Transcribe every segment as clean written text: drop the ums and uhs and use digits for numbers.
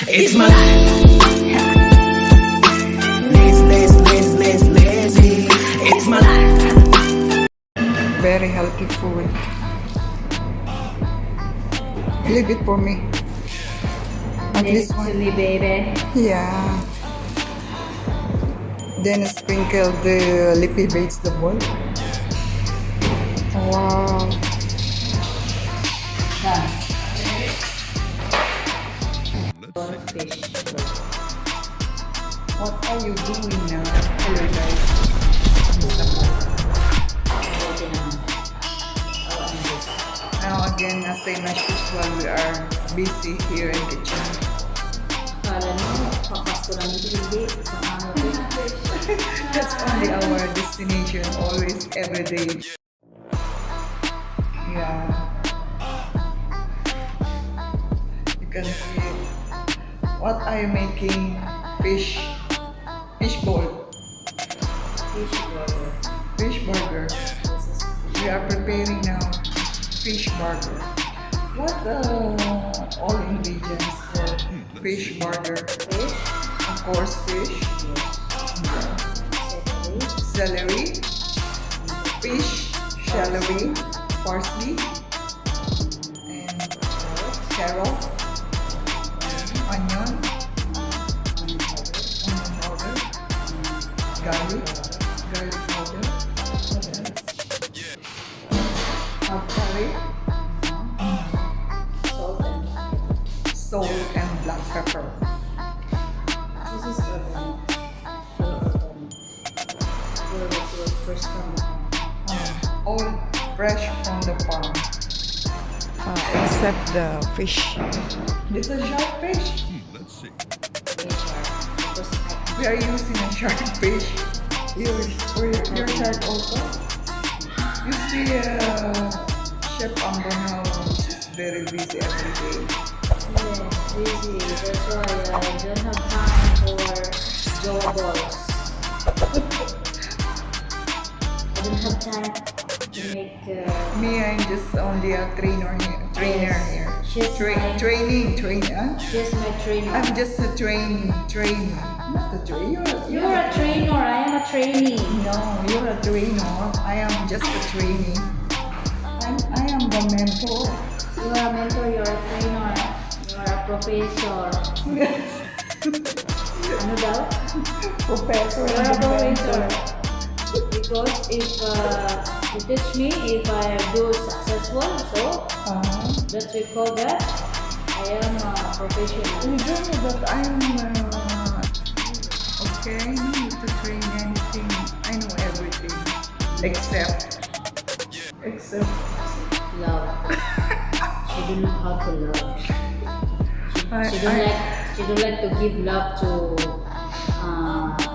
It's my life. Lazy. It's my life. Very healthy food. Leave it for me. At least To one. me, baby. Yeah. Then sprinkle the leafy vegetable. Wow. Done. Fish. What are you doing now? Hello guys. Now again, same as usual, we are busy here in kitchen. Kala nyo, papasko lang hindi. That's only our destination, always, every day. Yeah. You can see it. What are you making? Fish bowl. Fish burger. We are preparing now fish burger. What all ingredients for fish burger? Fish. Of course, fish, celery, fish, celery, parsley, and carrot, onion powder, garlic powder, curry, salt and black pepper. This is first time. All fresh from the farm. Except the fish. It's a shark fish. We are using a shark fish. Your shark also. You see Chef Ambon how she's very busy every day. Yes, busy. That's why I don't have time for joggers. I don't have time to make. Me, I'm just only a trainer here. She's my Training. She's my trainer. I'm just a trainee. Not a trainer. You're a trainer. I am a trainee. No, you're a trainer. I am just a trainee. I am the mentor. You are a mentor. You're a trainer. You are a professor. Ano daw? Professor. You are a and professor. mentor. Because if you teach me, if I do successful, so that we call that I am a professional. You don't know that I'm okay. I don't need to train anything. I know everything except Love. She don't know how to love. She don't like to give love to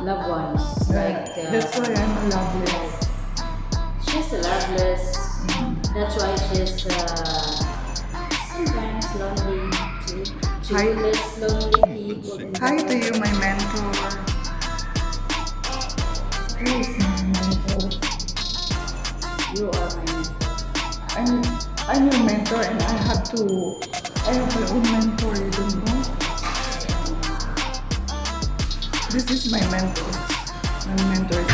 loved ones. That's why I'm loveless. She's loveless. That's why she's sometimes lonely. She less lonely people. Hi to you, my mentor. Who is my mentor? You are my mentor. I'm your mentor, and I have my own mentor. You don't know. This is my mentor. My mentor is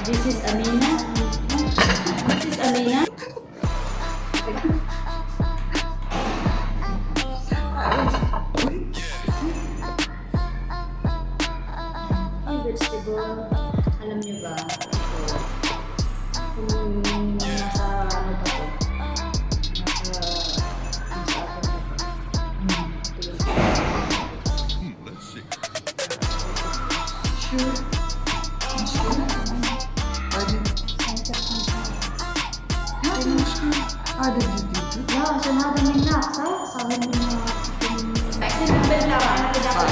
This is Amina. This is Amina. Yung vegetable, alam niyo ba? Ito. Kung nasa ano pa to? Nasa atin pa to. sure. Ada dito. Ya, senada minyak. Sabi minyak. Kasi nagbenta ka na dapat.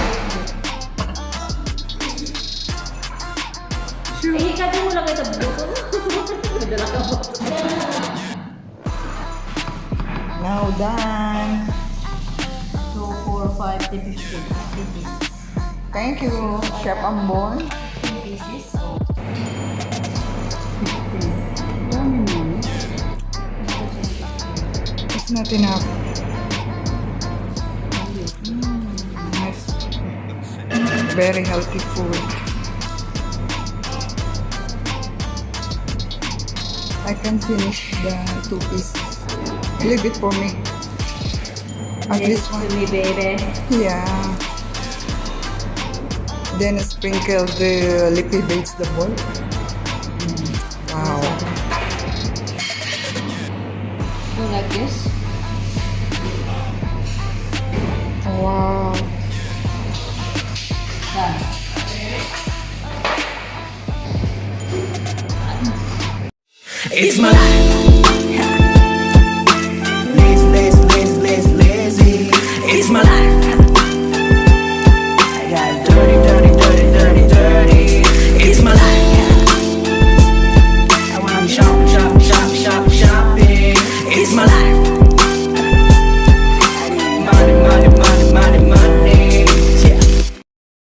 Eh, kaya mo lang ito buto. Madala ka ba? Now done. 2, 4, 5, 10, 15. Thank you, Chef Ambon. 10 pieces. Dami mo. It's not enough. Nice Very healthy food. I can finish the 2 pieces. Leave it for me. At Give this to one. me, baby. Yeah. Then sprinkle the leafy vegetable. Wow. So like this. Wow. Done. It's my life.